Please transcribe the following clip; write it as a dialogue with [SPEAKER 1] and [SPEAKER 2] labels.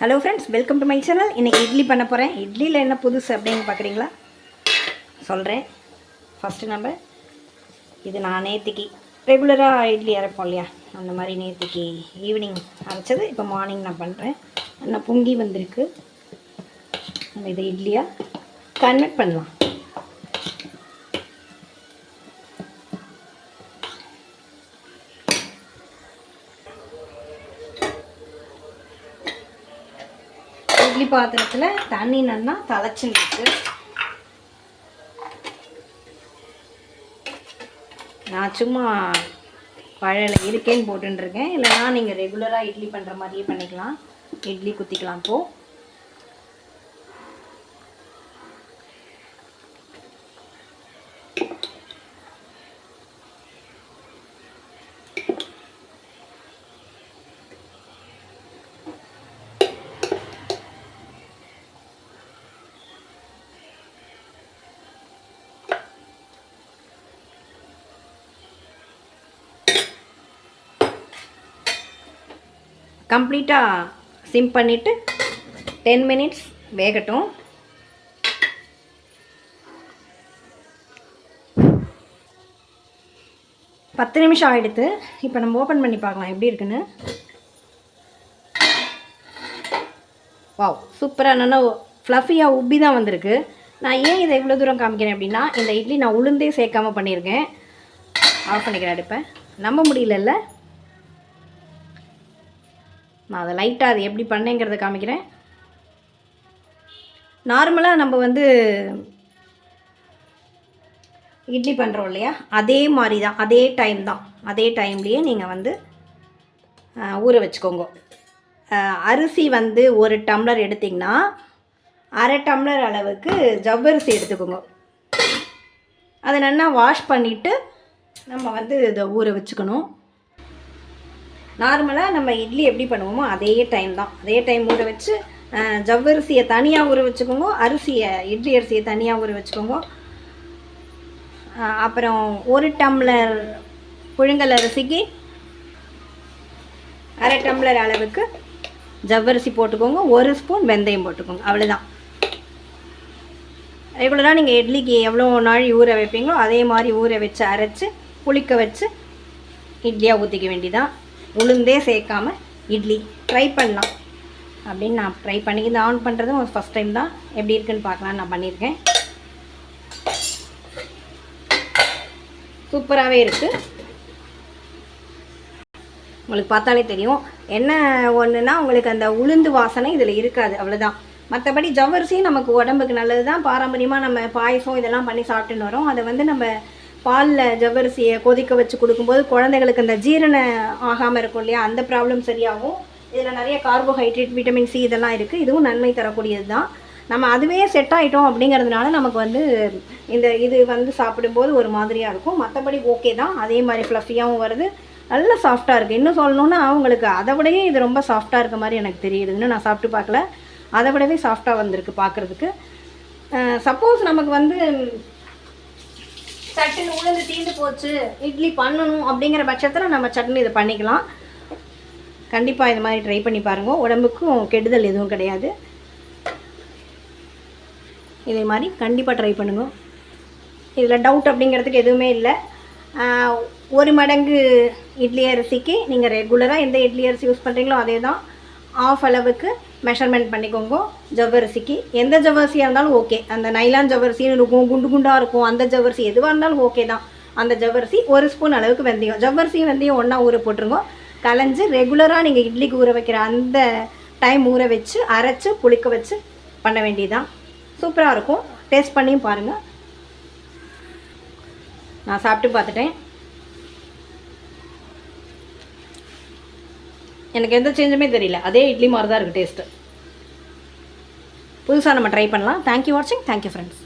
[SPEAKER 1] Hello friends, welcome to my channel. இன்றைக்கி இட்லி பண்ண போகிறேன். இட்லியில் என்ன புதுசு அப்படின்னு பார்க்குறீங்களா? சொல்கிறேன். ஃபஸ்ட்டு நம்ம இது நான் நேற்றுக்கு ரெகுலராக இட்லி அரைப்போம் இல்லையா, அந்த மாதிரி நேற்றுக்கு ஈவினிங் அரைச்சது இப்போ மார்னிங் நான் பண்ணுறேன். நான் பொங்கி வந்திருக்கு. நம்ம இதை இட்லியாக கன்வெர்ட் பண்ணலாம். இட்லி பாத்திரத்தில் தண்ணி நல்லா தலைச்சுருக்கு. நான் சும்மா பழையில் இருக்கேன்னு போட்டுருக்கேன். இல்லைனா நீங்கள் ரெகுலராக இட்லி பண்ணுற மாதிரியே பண்ணிக்கலாம். இட்லி குத்திக்கலாம். இப்போது கம்ப்ளீட்டாக சிம் பண்ணிவிட்டு 10 மினிட்ஸ் வேகட்டும். பத்து நிமிஷம் ஆகிடுது. இப்போ நம்ம ஓப்பன் பண்ணி பார்க்கலாம் எப்படி இருக்குன்னு. வாவ், சூப்பராக நல்லா ஃப்ளஃபியாக உப்பி தான் வந்திருக்கு. நான் ஏன் இதை இவ்வளோ தூரம் காமிக்கிறேன் அப்படின்னா, இந்த இட்லி நான் உளுந்தே சேர்க்காமல் பண்ணியிருக்கேன். ஆஃப் பண்ணிக்கிறேன் அடுப்பை. நம்ப முடியலல்ல. நான் அதை லைட்டாக அது எப்படி பண்ணேங்கிறத காமிக்கிறேன். நார்மலாக நம்ம இட்லி பண்ணுறோம் இல்லையா, அதே மாதிரி தான், அதே டைம் தான், அதே டைம்லேயே நீங்கள் ஊற வச்சுக்கோங்க. அரிசி 1 டம்ளர் எடுத்திங்கன்னா 1/2 டம்ளர் அளவுக்கு ஜவ்வரிசி எடுத்துக்கோங்க. அதை நல்லா வாஷ் பண்ணிவிட்டு நம்ம இதை ஊற வச்சுக்கணும். நார்மலாக நம்ம இட்லி எப்படி பண்ணுவோமோ அதே டைம் தான், அதே டைம் ஊற வச்சு ஜவ்வரிசியை தனியாக ஊற வச்சுக்கோங்க, இட்லி அரிசியை தனியாக ஊற வச்சுக்கோங்க. அப்புறம் 1 டம்ளர் புழுங்கல் அரிசிக்கு 1/2 டம்ளர் அளவுக்கு ஜவ்வரிசி போட்டுக்கோங்க. 1 ஸ்பூன் வெந்தயம் போட்டுக்கோங்க. அவ்வளோதான். ரெகுலராக நீங்கள் இட்லிக்கு எவ்வளோ நாள் ஊற வைப்பீங்களோ அதே மாதிரி ஊற வச்சு அரைச்சி புளிக்க வச்சு இட்லியாக ஊற்றிக்க வேண்டியதான். உளுந்தே சேர்க்காமல் இட்லி ட்ரை பண்ணலாம் அப்படின்னு நான் ட்ரை பண்ணி இந்த ஆன் பண்ணுறதும் ஒரு ஃபஸ்ட் டைம் தான். எப்படி இருக்குன்னு பார்க்கலான்னு நான் பண்ணியிருக்கேன். சூப்பராகவே இருக்குது. உங்களுக்கு பார்த்தாலே தெரியும். என்ன ஒன்றுனா, உங்களுக்கு அந்த உளுந்து வாசனை இதில் இருக்காது, அவ்வளோதான். மற்றபடி ஜவ்வரிசியும் நமக்கு உடம்புக்கு நல்லது தான். பாரம்பரியமாக நம்ம பாயசம் இதெல்லாம் பண்ணி சாப்பிட்டுன்னு வரோம். அதை நம்ம பாலில் ஜவ்வரிசியை கொதிக்க வச்சு கொடுக்கும்போது குழந்தைகளுக்கு அந்த ஜீரணம் ஆகாமல் இருக்கும் இல்லையா, அந்த ப்ராப்ளம் சரியாகும். இதில் நிறைய கார்போஹைட்ரேட், விட்டமின் சி இதெல்லாம் இருக்குது. இதுவும் நன்மை தரக்கூடியது தான். நம்ம அதுவே செட் ஆகிட்டோம் அப்படிங்கிறதுனால நமக்கு இது சாப்பிடும்போது ஒரு மாதிரியாக இருக்கும். மற்றபடி ஓகே தான். அதே மாதிரி ஃப்ளஃபியாகவும் வருது, நல்ல சாஃப்டாக இருக்குது. இன்னும் சொல்லணுன்னா அவங்களுக்கு அதை விடவே இது ரொம்ப சாஃப்டாக இருக்க மாதிரி எனக்கு தெரியுது. இன்னும் நான் சாப்பிட்டு பார்க்கல, அதை விடவே சாஃப்டாக வந்திருக்கு பார்க்குறதுக்கு. சப்போஸ் நமக்கு சட்டுன்னு உளுந்து தீர்ந்து போச்சு, இட்லி பண்ணணும் அப்படிங்கிற பட்சத்தில் நம்ம சட்டுன்னு இதை பண்ணிக்கலாம். கண்டிப்பாக இது மாதிரி ட்ரை பண்ணி பாருங்கள். உடம்புக்கும் கெடுதல் எதுவும் கிடையாது. இதே மாதிரி கண்டிப்பாக ட்ரை பண்ணுங்க. இதில் டவுட் அப்படிங்கிறதுக்கு எதுவுமே இல்லை. 1 மடங்கு இட்லி அரிசிக்கு நீங்கள் ரெகுலராக எந்த இட்லி அரிசி யூஸ் பண்ணுறீங்களோ அதே தான். ஆஃப் அளவுக்கு மெஷர்மெண்ட் பண்ணிக்கோங்க. ஜவ்வரிசிக்கு எந்த ஜவ்வரிசியாக இருந்தாலும் ஓகே. அந்த நைலான் ஜவ்வரிசின்னு இருக்கும், குண்டு குண்டாக இருக்கும், அந்த ஜவ்வரிசி எதுவாக இருந்தாலும் ஓகே தான். அந்த ஜவ்வரிசி 1 ஸ்பூன் அளவுக்கு வெந்தயம், ஜவ்வரிசியும் வெந்தயம் ஒன்றா ஊற போட்டுருங்க. கலைஞ்சி ரெகுலராக நீங்கள் இட்லிக்கு ஊற வைக்கிற அந்த டைம் ஊற வச்சு அரைச்சி புளிக்க வச்சு பண்ண வேண்டியதுதான். சூப்பராக இருக்கும். டேஸ்ட் பண்ணியும் பாருங்கள். நான் சாப்பிட்டு பார்த்துட்டேன். எனக்கு எந்த சேஞ்சுமே தெரியல. அதே இட்லி மாதிரி தான் இருக்குது டேஸ்ட்டு. புதுசாக நம்ம ட்ரை பண்ணலாம். தேங்க்யூ வாட்சிங். Thank you friends.